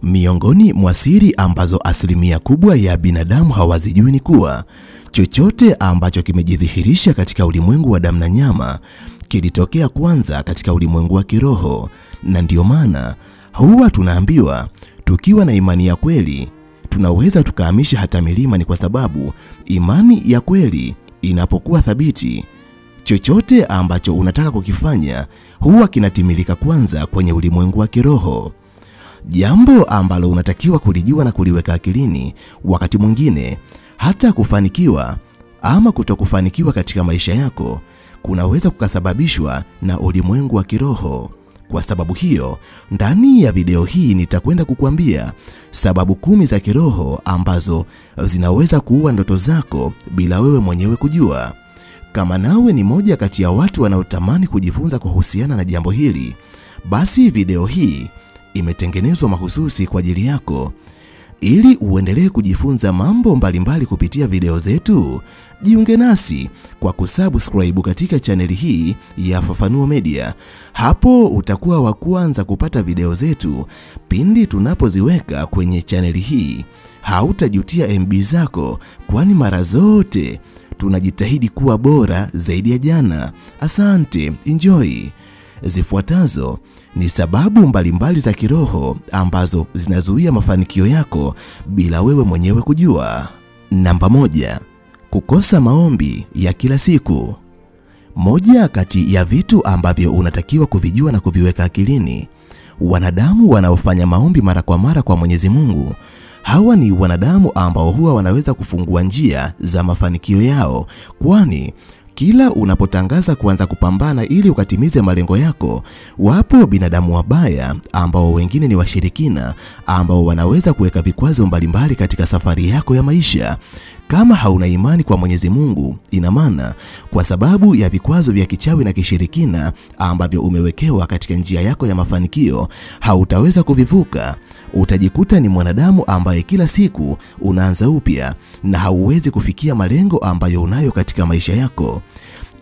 Miongoni mwa siri ambazo asilimia kubwa ya binadamu hawazijui ni kuwa chochote ambacho kimejidhihirisha katika ulimwengu wa damu na nyama kilitokea kwanza katika ulimwengu wa kiroho, na ndio maana huwa tunaambiwa tukiwa na imani ya kweli tunaweza tukahamisha hata milima. Ni kwa sababu imani ya kweli inapokuwa thabiti, chochote ambacho unataka kukifanya huwa kinatimilika kwanza kwenye ulimwengu wa kiroho. Jambo ambalo unatakiwa kulijua na kuliweka akilini, wakati mwingine hata kufanikiwa ama kutokufanikiwa katika maisha yako kunaweza kukasababishwa na ulimwengu wa kiroho. Kwa sababu hiyo, ndani ya video hii nitakwenda kukuambia sababu 10 za kiroho ambazo zinaweza kuua ndoto zako bila wewe mwenyewe kujua. Kama nawe ni moja kati ya watu wanaotamani kujifunza kuhusiana na jambo hili, basi video hii imetengenezwa mahususi kwa ajili yako. Ili uendelee kujifunza mambo mbalimbali kupitia video zetu, jiunge nasi kwa kusubscribe katika chaneli hii ya Fafanuo Media. Hapo utakuwa wa kwanza kupata video zetu pindi tunapoziweka kwenye chaneli hii. Hautajutia MB zako, kwani mara zote tunajitahidi kuwa bora zaidi ya jana. Asante, enjoy. Zifuatazo ni sababu mbalimbali za kiroho ambazo zinazuia mafanikio yako bila wewe mwenyewe kujua. Namba 1, kukosa maombi ya kila siku. Moja kati ya vitu ambavyo unatakiwa kuvijua na kuviweka akilini, wanadamu wanaofanya maombi mara kwa mara kwa Mwenyezi Mungu, hawa ni wanadamu ambao huwa wanaweza kufungua njia za mafanikio yao, kwani kila unapotangaza kuanza kupambana ili ukatimize malengo yako, wapo binadamu wabaya ambao wengine ni washirikina ambao wanaweza kuweka vikwazo mbalimbali katika safari yako ya maisha. Kama hauna imani kwa Mwenyezi Mungu, ina maana kwa sababu ya vikwazo vya kichawi na kishirikina ambavyo umewekewa katika njia yako ya mafanikio, hautaweza kuvivuka. Utajikuta ni mwanadamu ambaye kila siku unaanza upya na hauwezi kufikia malengo ambayo unayo katika maisha yako.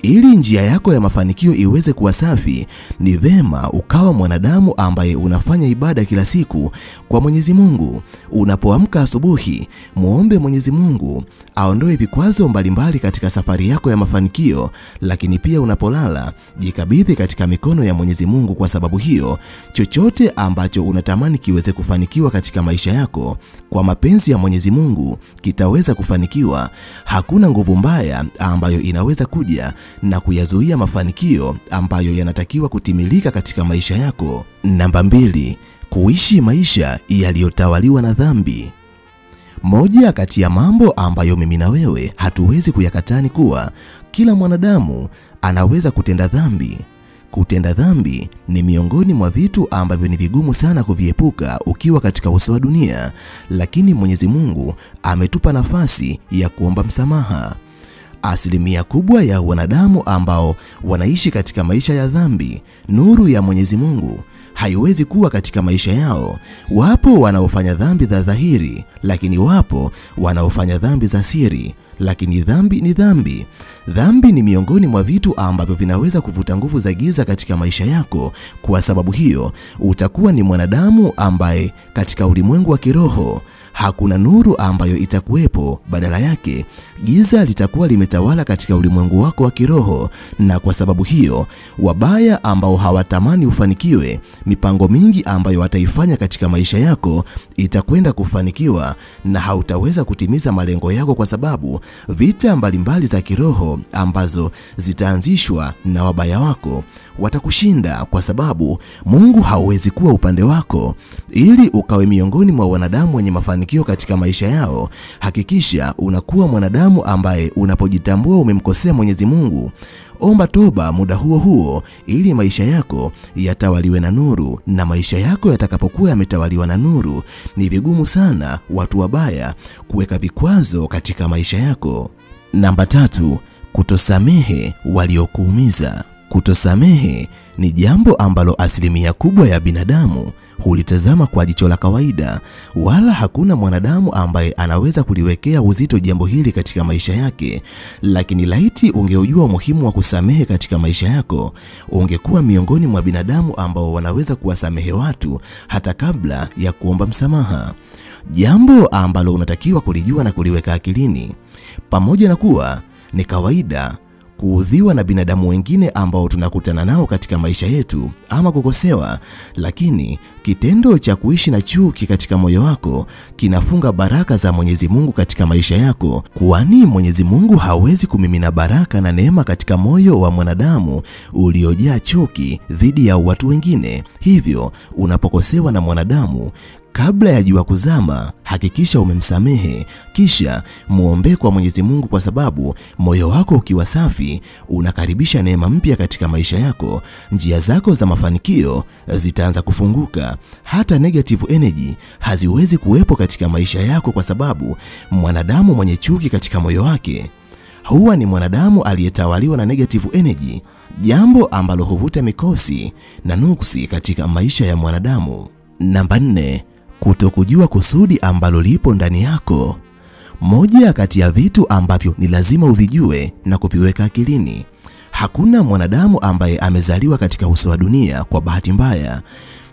Ili njia yako ya mafanikio iweze kuwa safi, ni vema ukawa mwanadamu ambaye unafanya ibada kila siku kwa Mwenyezi Mungu. Unapoamka asubuhi, muombe Mwenyezi Mungu aondoe vikwazo mbalimbali katika safari yako ya mafanikio, lakini pia unapolala, jikabidhi katika mikono ya Mwenyezi Mungu. Kwa sababu hiyo, chochote ambacho unatamani kiweze kufanikiwa katika maisha yako, kwa mapenzi ya Mwenyezi Mungu kitaweza kufanikiwa. Hakuna nguvu mbaya ambayo inaweza kuja na kuyazuia mafanikio ambayo yanatakiwa kutimilika katika maisha yako. Namba 2, kuishi maisha yaliyotawaliwa na dhambi. Moja kati ya mambo ambayo mimi na wewe hatuwezi kuyakatani kuwa kila mwanadamu anaweza kutenda dhambi. Kutenda dhambi ni miongoni mwa vitu ambavyo ni vigumu sana kuviepuka ukiwa katika uso wa dunia, lakini Mwenyezi Mungu ametupa nafasi ya kuomba msamaha. Asilimia kubwa ya wanadamu ambao wanaishi katika maisha ya dhambi, nuru ya Mwenyezi Mungu haiwezi kuwa katika maisha yao. Wapo wanaofanya dhambi za dhahiri, lakini wapo wanaofanya dhambi za siri. Lakini dhambi ni dhambi. Dhambi ni miongoni mwa vitu ambavyo vinaweza kuvuta nguvu za giza katika maisha yako. Kwa sababu hiyo, utakuwa ni mwanadamu ambaye katika ulimwengu wa kiroho hakuna nuru ambayo itakuwepo. Badala yake, giza litakuwa limetawala katika ulimwengu wako wa kiroho. Na kwa sababu hiyo, wabaya ambao hawatamani ufanikiwe, mipango mingi ambayo wataifanya katika maisha yako itakwenda kufanikiwa na hautaweza kutimiza malengo yako, kwa sababu vita mbalimbali za kiroho ambazo zitaanzishwa na wabaya wako watakushinda, kwa sababu Mungu hawezi kuwa upande wako. Ili ukawe miongoni mwa wanadamu wenye mafanikio katika maisha yao, hakikisha unakuwa mwanadamu ambaye unapojitambua umemkosea Mwenyezi Mungu, omba toba muda huo huo, ili maisha yako yatawaliwe na nuru. Na maisha yako yatakapokuwa yametawaliwa na nuru, ni vigumu sana watu wabaya kuweka vikwazo katika maisha yako. Namba 3, kutosamehe waliokuumiza. Kutosamehe ni jambo ambalo asilimia kubwa ya binadamu hulitazama kwa jicho la kawaida, wala hakuna mwanadamu ambaye anaweza kuliwekea uzito jambo hili katika maisha yake. Lakini laiti ungeujua umuhimu wa kusamehe katika maisha yako, ungekuwa miongoni mwa binadamu ambao wanaweza kuwasamehe watu hata kabla ya kuomba msamaha. Jambo ambalo unatakiwa kulijua na kuliweka akilini, pamoja na kuwa ni kawaida kuudhiwa na binadamu wengine ambao tunakutana nao katika maisha yetu ama kukosewa, lakini kitendo cha kuishi na chuki katika moyo wako kinafunga baraka za Mwenyezi Mungu katika maisha yako, kwani Mwenyezi Mungu hawezi kumimina baraka na neema katika moyo wa mwanadamu uliojaa chuki dhidi ya watu wengine. Hivyo unapokosewa na mwanadamu, kabla ya jua kuzama, hakikisha umemsamehe, kisha muombe kwa Mwenyezi Mungu, kwa sababu moyo wako ukiwa safi, unakaribisha neema mpya katika maisha yako. Njia zako za mafanikio zitaanza kufunguka. Hata negative energy haziwezi kuwepo katika maisha yako, kwa sababu mwanadamu mwenye chuki katika moyo wake huwa ni mwanadamu aliyetawaliwa na negative energy, jambo ambalo huvuta mikosi na nuksi katika maisha ya mwanadamu. Namba 4, kutokujua kusudi ambalo lipo ndani yako. Moja kati ya vitu ambavyo ni lazima uvijue na kuviweka akilini. Hakuna mwanadamu ambaye amezaliwa katika uso wa dunia kwa bahati mbaya.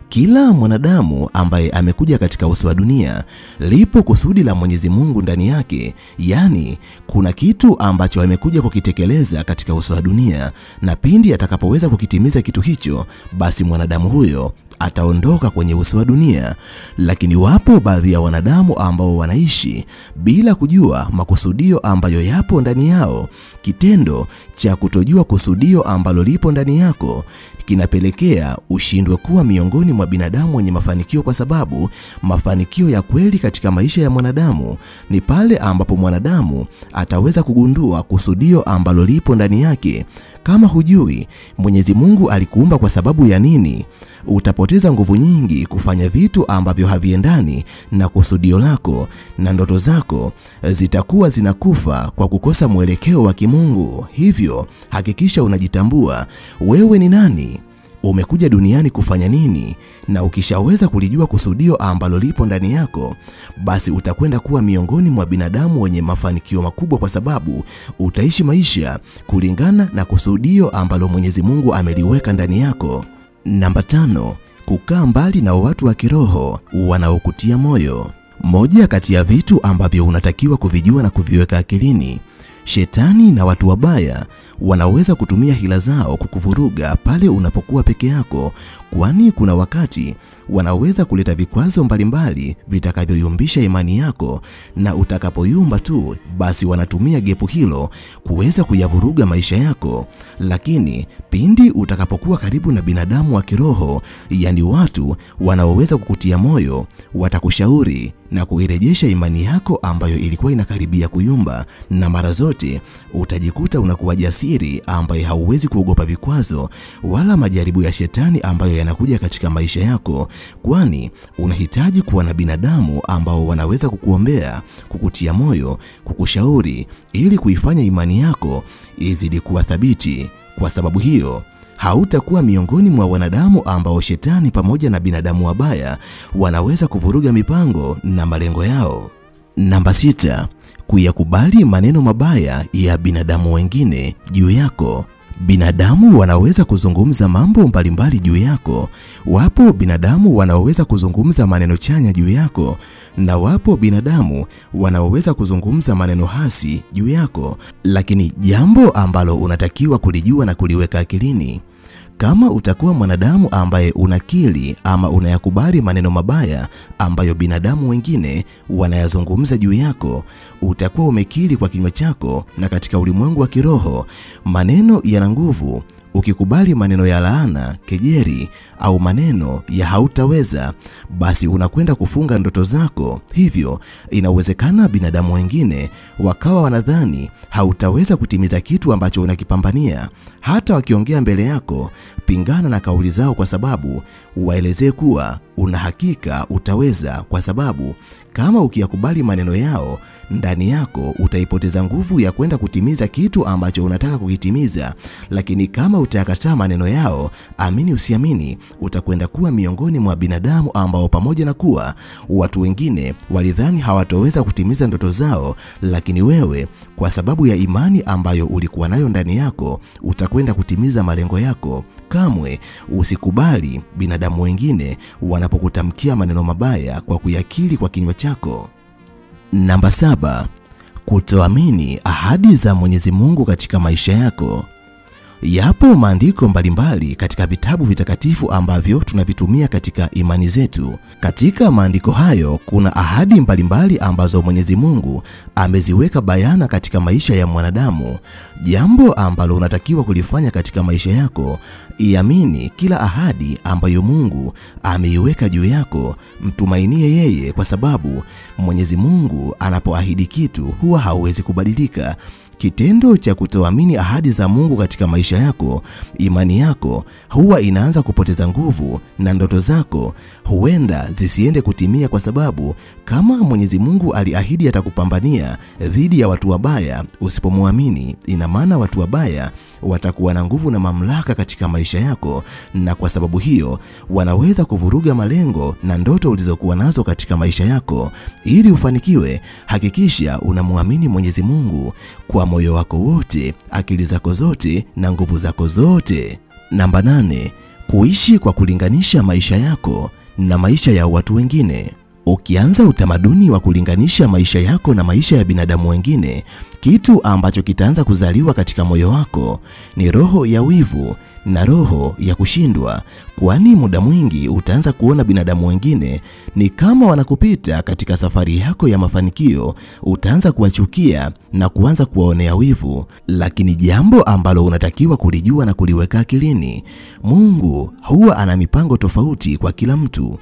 Kila mwanadamu ambaye amekuja katika uso wa dunia, lipo kusudi la Mwenyezi Mungu ndani yake. Yani kuna kitu ambacho amekuja kukitekeleza katika uso wa dunia, na pindi atakapoweza kukitimiza kitu hicho, basi mwanadamu huyo ataondoka kwenye uso wa dunia. Lakini wapo baadhi ya wanadamu ambao wanaishi bila kujua makusudio ambayo yapo ndani yao. Kitendo cha kutojua kusudio ambalo lipo ndani yako kinapelekea ushindwe kuwa miongoni mwa binadamu wenye mafanikio, kwa sababu mafanikio ya kweli katika maisha ya mwanadamu ni pale ambapo mwanadamu ataweza kugundua kusudio ambalo lipo ndani yake. Kama hujui Mwenyezi Mungu alikuumba kwa sababu ya nini, utapoteza nguvu nyingi kufanya vitu ambavyo haviendani na kusudio lako, na ndoto zako zitakuwa zinakufa kwa kukosa mwelekeo wa kimungu. Hivyo hakikisha unajitambua wewe ni nani, umekuja duniani kufanya nini, na ukishaweza kulijua kusudio ambalo lipo ndani yako, basi utakwenda kuwa miongoni mwa binadamu wenye mafanikio makubwa, kwa sababu utaishi maisha kulingana na kusudio ambalo Mwenyezi Mungu ameliweka ndani yako. Namba 5, kukaa mbali na watu wa kiroho wanaokutia moyo. Moja kati ya vitu ambavyo unatakiwa kuvijua na kuviweka akilini, shetani na watu wabaya wanaweza kutumia hila zao kukuvuruga pale unapokuwa peke yako, kwani kuna wakati wanaweza kuleta vikwazo mbalimbali vitakavyoyumbisha imani yako, na utakapoyumba tu, basi wanatumia gepu hilo kuweza kuyavuruga maisha yako. Lakini pindi utakapokuwa karibu na binadamu wa kiroho, yani watu wanaoweza kukutia moyo, watakushauri na kuirejesha imani yako ambayo ilikuwa inakaribia kuyumba, na mara zote utajikuta unakuwa jasiri ambaye hauwezi kuogopa vikwazo wala majaribu ya shetani ambayo yanakuja katika maisha yako, kwani unahitaji kuwa na binadamu ambao wanaweza kukuombea, kukutia moyo, kukushauri ili kuifanya imani yako izidi kuwa thabiti. Kwa sababu hiyo hautakuwa miongoni mwa wanadamu ambao shetani pamoja na binadamu wabaya wanaweza kuvuruga mipango na malengo yao. Namba 6, kuyakubali maneno mabaya ya binadamu wengine juu yako. Binadamu wanaweza kuzungumza mambo mbalimbali juu yako. Wapo binadamu wanaoweza kuzungumza maneno chanya juu yako, na wapo binadamu wanaoweza kuzungumza maneno hasi juu yako. Lakini jambo ambalo unatakiwa kulijua na kuliweka akilini, kama utakuwa mwanadamu ambaye unakili ama unayakubali maneno mabaya ambayo binadamu wengine wanayazungumza juu yako, utakuwa umekili kwa kinywa chako, na katika ulimwengu wa kiroho maneno yana nguvu. Ukikubali maneno ya laana, kejeri au maneno ya hautaweza, basi unakwenda kufunga ndoto zako. Hivyo inawezekana binadamu wengine wakawa wanadhani hautaweza kutimiza kitu ambacho unakipambania. Hata wakiongea mbele yako, pingana na kauli zao, kwa sababu waelezee kuwa una hakika utaweza, kwa sababu Kama ukiyakubali maneno yao, ndani yako utaipoteza nguvu ya kwenda kutimiza kitu ambacho unataka kukitimiza. Lakini kama utayakataa maneno yao, amini usiamini, utakwenda kuwa miongoni mwa binadamu ambao pamoja na kuwa watu wengine walidhani hawatoweza kutimiza ndoto zao, lakini wewe kwa sababu ya imani ambayo ulikuwa nayo ndani yako utakwenda kutimiza malengo yako. Kamwe usikubali binadamu wengine wanapokutamkia maneno mabaya kwa kuyakiri kwa kinywa chako. Namba 7, kutoamini ahadi za Mwenyezi Mungu katika maisha yako. Yapo maandiko mbalimbali katika vitabu vitakatifu ambavyo tunavitumia katika imani zetu. Katika maandiko hayo kuna ahadi mbalimbali ambazo Mwenyezi Mungu ameziweka bayana katika maisha ya mwanadamu. Jambo ambalo unatakiwa kulifanya katika maisha yako, iamini kila ahadi ambayo Mungu ameiweka juu yako. Mtumainie yeye, kwa sababu Mwenyezi Mungu anapoahidi kitu huwa hauwezi kubadilika. Kitendo cha kutoamini ahadi za Mungu katika maisha yako, imani yako huwa inaanza kupoteza nguvu na ndoto zako huenda zisiende kutimia, kwa sababu kama Mwenyezi Mungu aliahidi atakupambania dhidi ya watu wabaya, usipomwamini, ina maana watu wabaya watakuwa na nguvu na mamlaka katika maisha yako, na kwa sababu hiyo wanaweza kuvuruga malengo na ndoto ulizokuwa nazo katika maisha yako. Ili ufanikiwe, hakikisha unamwamini Mwenyezi Mungu kwa moyo wako wote, akili zako zote na nguvu zako zote. Namba 8, kuishi kwa kulinganisha maisha yako na maisha ya watu wengine. Ukianza utamaduni wa kulinganisha maisha yako na maisha ya binadamu wengine, kitu ambacho kitaanza kuzaliwa katika moyo wako ni roho ya wivu na roho ya kushindwa, kwani muda mwingi utaanza kuona binadamu wengine ni kama wanakupita katika safari yako ya mafanikio. Utaanza kuwachukia na kuanza kuwaonea wivu. Lakini jambo ambalo unatakiwa kulijua na kuliweka akilini, Mungu huwa ana mipango tofauti kwa kila mtu.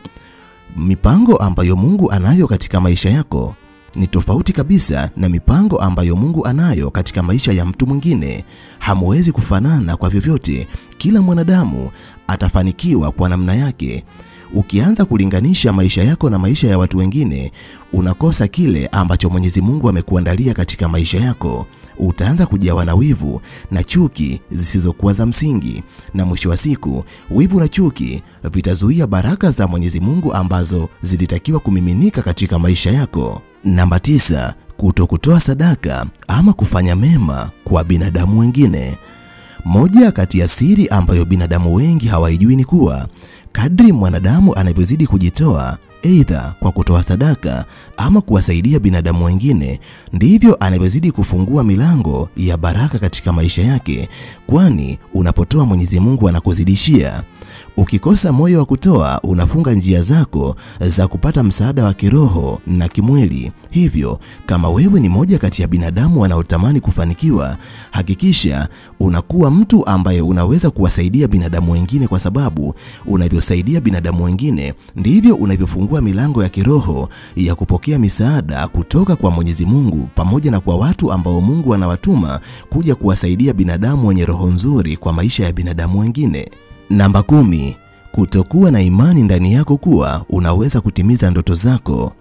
Mipango ambayo Mungu anayo katika maisha yako ni tofauti kabisa na mipango ambayo Mungu anayo katika maisha ya mtu mwingine. Hamwezi kufanana kwa vyovyote. Kila mwanadamu atafanikiwa kwa namna yake. Ukianza kulinganisha maisha yako na maisha ya watu wengine, unakosa kile ambacho Mwenyezi Mungu amekuandalia katika maisha yako. Utaanza kujawa na wivu na chuki zisizokuwa za msingi, na mwisho wa siku wivu na chuki vitazuia baraka za Mwenyezi Mungu ambazo zilitakiwa kumiminika katika maisha yako. Namba 9, kutokutoa sadaka ama kufanya mema kwa binadamu wengine. Moja kati ya siri ambayo binadamu wengi hawaijui ni kuwa kadri mwanadamu anavyozidi kujitoa, aidha kwa kutoa sadaka ama kuwasaidia binadamu wengine, ndivyo anavyozidi kufungua milango ya baraka katika maisha yake, kwani unapotoa Mwenyezi Mungu anakuzidishia. Ukikosa moyo wa kutoa, unafunga njia zako za kupata msaada wa kiroho na kimwili. Hivyo, kama wewe ni moja kati ya binadamu wanaotamani kufanikiwa, hakikisha unakuwa mtu ambaye unaweza kuwasaidia binadamu wengine, kwa sababu unavyosaidia binadamu wengine ndivyo unavyofungua milango ya kiroho ya kupokea misaada kutoka kwa Mwenyezi Mungu, pamoja na kwa watu ambao Mungu anawatuma kuja kuwasaidia binadamu wenye roho nzuri kwa maisha ya binadamu wengine. Namba 10, kutokuwa na imani ndani yako kuwa unaweza kutimiza ndoto zako.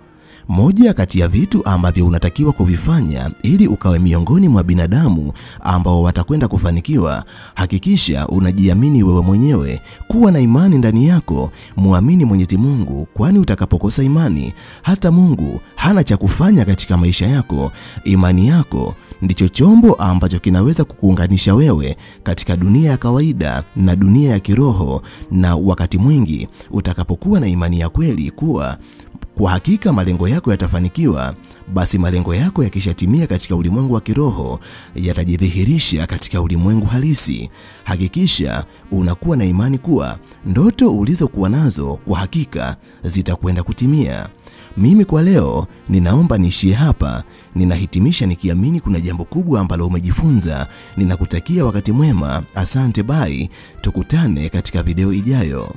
Moja kati ya vitu ambavyo unatakiwa kuvifanya ili ukawe miongoni mwa binadamu ambao watakwenda kufanikiwa, hakikisha unajiamini wewe mwenyewe. Kuwa na imani ndani yako, muamini Mwenyezi Mungu, kwani utakapokosa imani, hata Mungu hana cha kufanya katika maisha yako. Imani yako ndicho chombo ambacho kinaweza kukuunganisha wewe katika dunia ya kawaida na dunia ya kiroho. Na wakati mwingi utakapokuwa na imani ya kweli kuwa kwa hakika malengo yako yatafanikiwa, basi malengo yako yakishatimia katika ulimwengu wa kiroho yatajidhihirisha katika ulimwengu halisi. Hakikisha unakuwa na imani kuwa ndoto ulizokuwa nazo kwa hakika zitakwenda kutimia. Mimi kwa leo ninaomba niishie hapa. Ninahitimisha nikiamini kuna jambo kubwa ambalo umejifunza. Ninakutakia wakati mwema. Asante, bye. Tukutane katika video ijayo.